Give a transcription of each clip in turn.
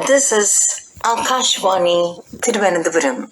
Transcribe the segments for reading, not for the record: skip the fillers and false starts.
This is Akashvani Thiruvananthapuram.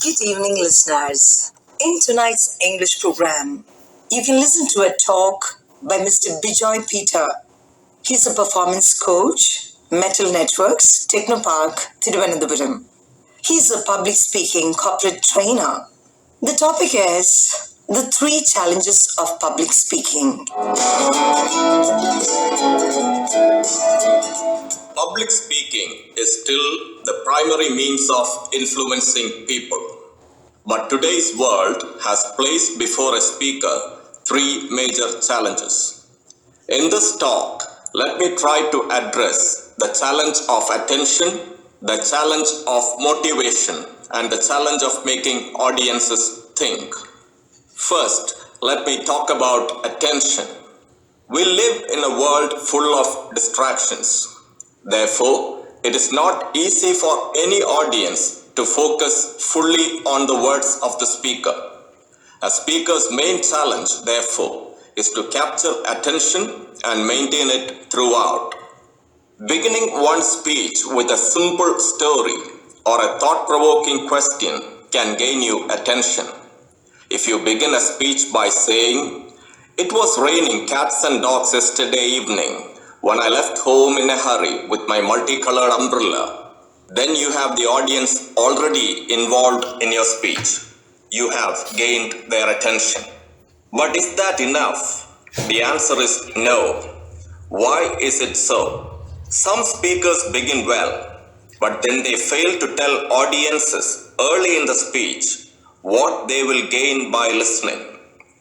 Good evening, listeners. In tonight's English program, you can listen to a talk by Mr. Bejoy Peter. He's a performance coach, Metal Networks, Technopark, Thiruvananthapuram. He's a public speaking corporate trainer. The topic is the 3 challenges of public speaking. Public speaking is still the primary means of influencing people. But today's world has placed before a speaker 3 major challenges. In this talk, let me try to address the challenge of attention, the challenge of motivation, and the challenge of making audiences think. First, let me talk about attention. We live in a world full of distractions. Therefore, it is not easy for any audience to focus fully on the words of the speaker. A speaker's main challenge, therefore, is to capture attention and maintain it throughout. Beginning one's speech with a simple story or a thought-provoking question can gain you attention. If you begin a speech by saying, "It was raining cats and dogs yesterday evening when I left home in a hurry with my multicolored umbrella," then you have the audience already involved in your speech. You have gained their attention. But is that enough? The answer is no. Why is it so? Some speakers begin well, but then they fail to tell audiences early in the speech what they will gain by listening.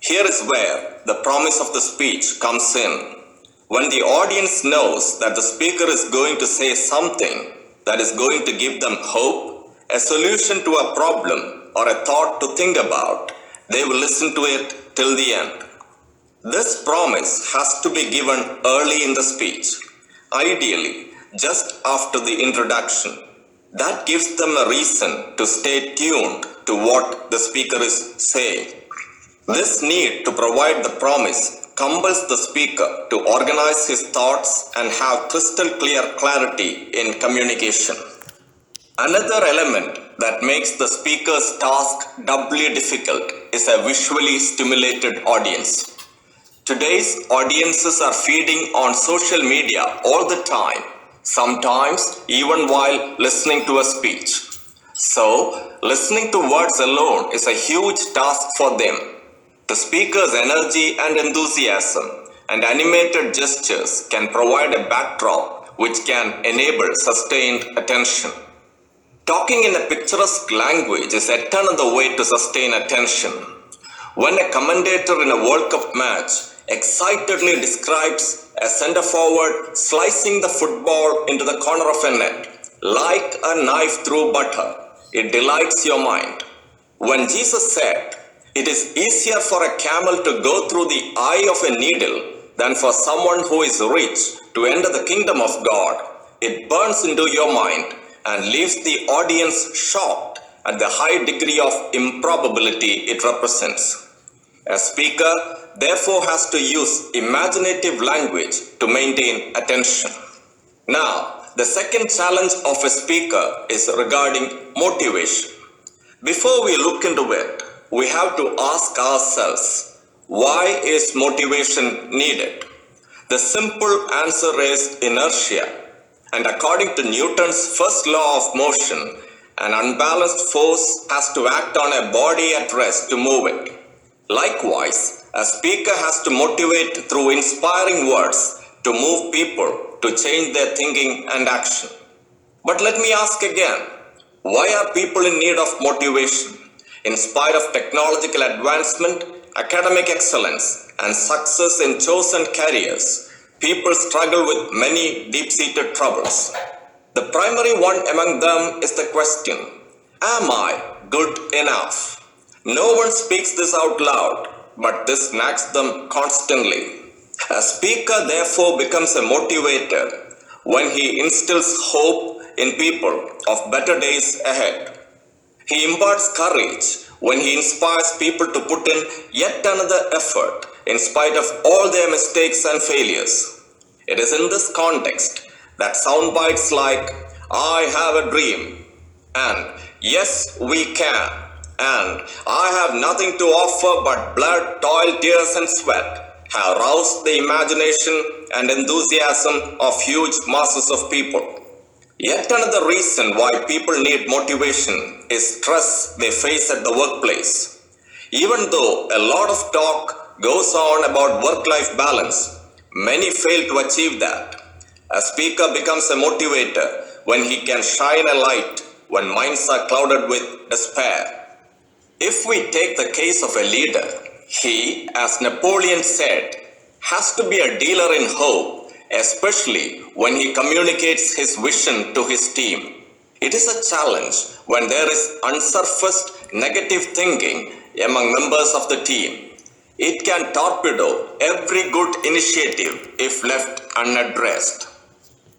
Here is where the promise of the speech comes in. When the audience knows that the speaker is going to say something that is going to give them hope, a solution to a problem, or a thought to think about, they will listen to it till the end. This promise has to be given early in the speech, ideally just after the introduction. That gives them a reason to stay tuned to what the speaker is saying. This need to provide the promise compels the speaker to organize his thoughts and have crystal clear clarity in communication. Another element that makes the speaker's task doubly difficult is a visually stimulated audience. Today's audiences are feeding on social media all the time, sometimes even while listening to a speech. So, listening to words alone is a huge task for them. The speaker's energy and enthusiasm and animated gestures can provide a backdrop which can enable sustained attention. Talking in a picturesque language is yet another way to sustain attention. When a commentator in a World Cup match excitedly describes a centre forward slicing the football into the corner of a net like a knife through butter, it delights your mind. When Jesus said, "It is easier for a camel to go through the eye of a needle than for someone who is rich to enter the kingdom of God," it burns into your mind and leaves the audience shocked at the high degree of improbability it represents. A speaker therefore has to use imaginative language to maintain attention. Now, the second challenge of a speaker is regarding motivation. Before we look into it, we have to ask ourselves, why is motivation needed? The simple answer is inertia. And according to Newton's first law of motion, an unbalanced force has to act on a body at rest to move it. Likewise, a speaker has to motivate through inspiring words to move people to change their thinking and action. But let me ask again, why are people in need of motivation? In spite of technological advancement, academic excellence, and success in chosen careers, people struggle with many deep-seated troubles. The primary one among them is the question, am I good enough? No one speaks this out loud, but this nags them constantly. A speaker therefore becomes a motivator when he instills hope in people of better days ahead. He imparts courage when he inspires people to put in yet another effort in spite of all their mistakes and failures. It is in this context that sound bites like "I have a dream" and "Yes, we can" and "I have nothing to offer but blood, toil, tears and sweat" have roused the imagination and enthusiasm of huge masses of people. Yet another reason why people need motivation is stress they face at the workplace. Even though a lot of talk goes on about work-life balance, many fail to achieve that. A speaker becomes a motivator when he can shine a light when minds are clouded with despair. If we take the case of a leader, he, as Napoleon said, has to be a dealer in hope, especially when he communicates his vision to his team. It is a challenge when there is unsurfaced negative thinking among members of the team. It can torpedo every good initiative if left unaddressed.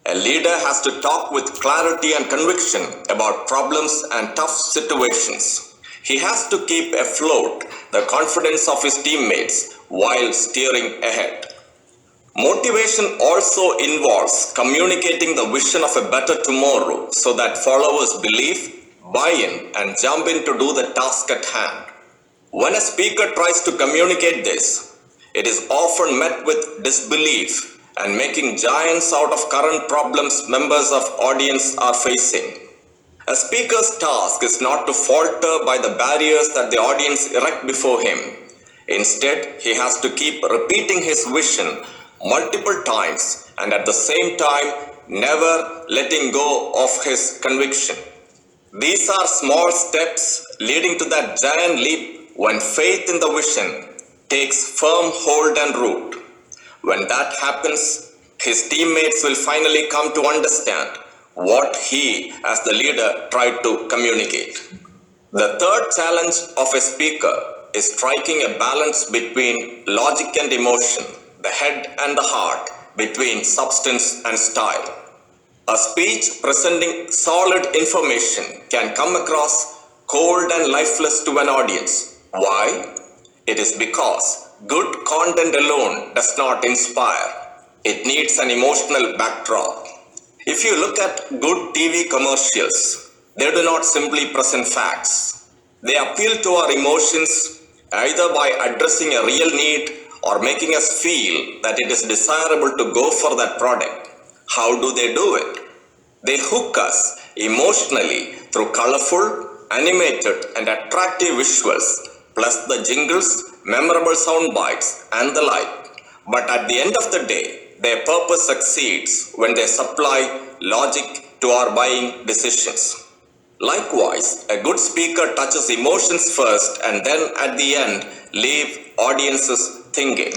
A leader has to talk with clarity and conviction about problems and tough situations. He has to keep afloat the confidence of his teammates while steering ahead. Motivation also involves communicating the vision of a better tomorrow so that followers believe, buy in, and jump in to do the task at hand. When a speaker tries to communicate this, it is often met with disbelief and making giants out of current problems members of audience are facing. A speaker's task is not to falter by the barriers that the audience erect before him. Instead, he has to keep repeating his vision multiple times and at the same time never letting go of his conviction. These are small steps leading to that giant leap when faith in the vision takes firm hold and root. When that happens, his teammates will finally come to understand what he, as the leader, tried to communicate. The third challenge of a speaker is striking a balance between logic and emotion, the head and the heart, between substance and style. A speech presenting solid information can come across cold and lifeless to an audience. Why? It is because good content alone does not inspire. It needs an emotional backdrop. If you look at good TV commercials, they do not simply present facts. They appeal to our emotions either by addressing a real need or making us feel that it is desirable to go for that product. How do they do it? They hook us emotionally through colorful, animated and attractive visuals, plus the jingles, memorable sound bites and the like. But at the end of the day, their purpose succeeds when they supply logic to our buying decisions. Likewise, a good speaker touches emotions first and then at the end leave audiences thinking.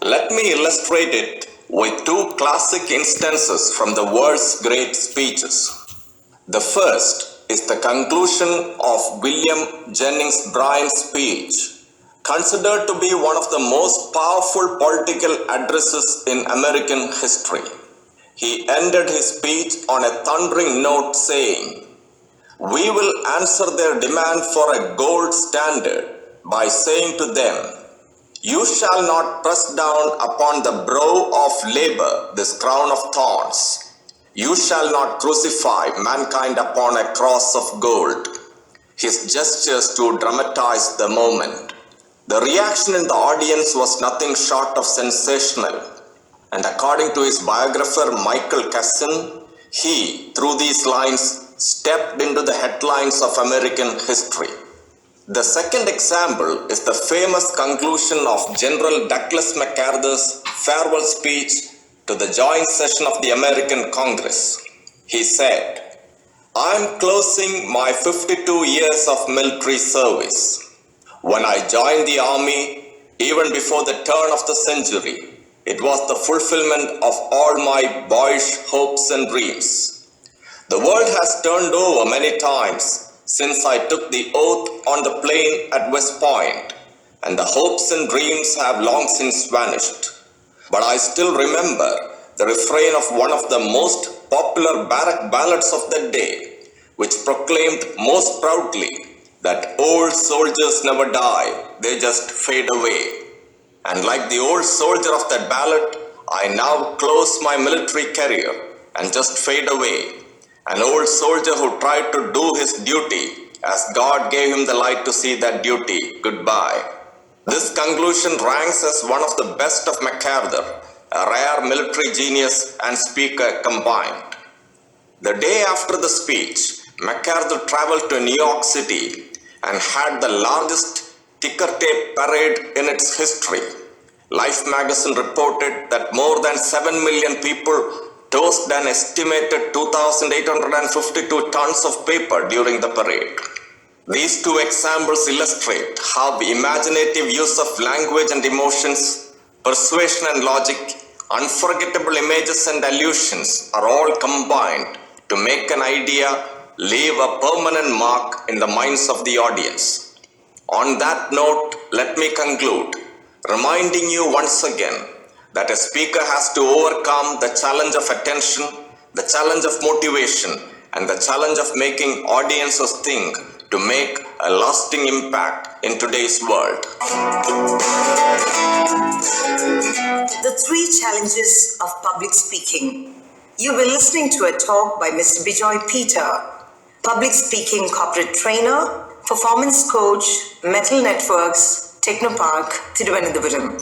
Let me illustrate it with two classic instances from the world's great speeches. The first is the conclusion of William Jennings Bryan's speech, considered to be one of the most powerful political addresses in American history. He ended his speech on a thundering note saying, "We will answer their demand for a gold standard by saying to them, you shall not press down upon the brow of labor this crown of thorns. You shall not crucify mankind upon a cross of gold." His gestures to dramatize the moment. The reaction in the audience was nothing short of sensational. And according to his biographer Michael Cassin, he, through these lines, stepped into the headlines of American history. The second example is the famous conclusion of General Douglas MacArthur's farewell speech to the joint session of the American Congress. He said, "I am closing my 52 years of military service. When I joined the army, even before the turn of the century, it was the fulfillment of all my boyish hopes and dreams. The world has turned over many times since I took the oath on the plain at West Point, and the hopes and dreams have long since vanished. But I still remember the refrain of one of the most popular barrack ballads of that day, which proclaimed most proudly that old soldiers never die, they just fade away." And like the old soldier of that ballad, I now close my military career and just fade away. An old soldier who tried to do his duty as God gave him the light to see that duty. Goodbye. This conclusion ranks as one of the best of MacArthur, a rare military genius and speaker combined. The day after the speech, MacArthur traveled to New York City and had the largest ticker tape parade in its history. Life magazine reported that more than 7 million people tossed an estimated 2,852 tons of paper during the parade. These two examples illustrate how the imaginative use of language and emotions, persuasion and logic, unforgettable images and allusions are all combined to make an idea leave a permanent mark in the minds of the audience. On that note, let me conclude, reminding you once again that a speaker has to overcome the challenge of attention, the challenge of motivation, and the challenge of making audiences think to make a lasting impact in today's world. The three challenges of public speaking. You were listening to a talk by Mr. Bejoy Peter, public speaking corporate trainer, performance coach, Metal Networks, Technopark, Thiruvananthapuram.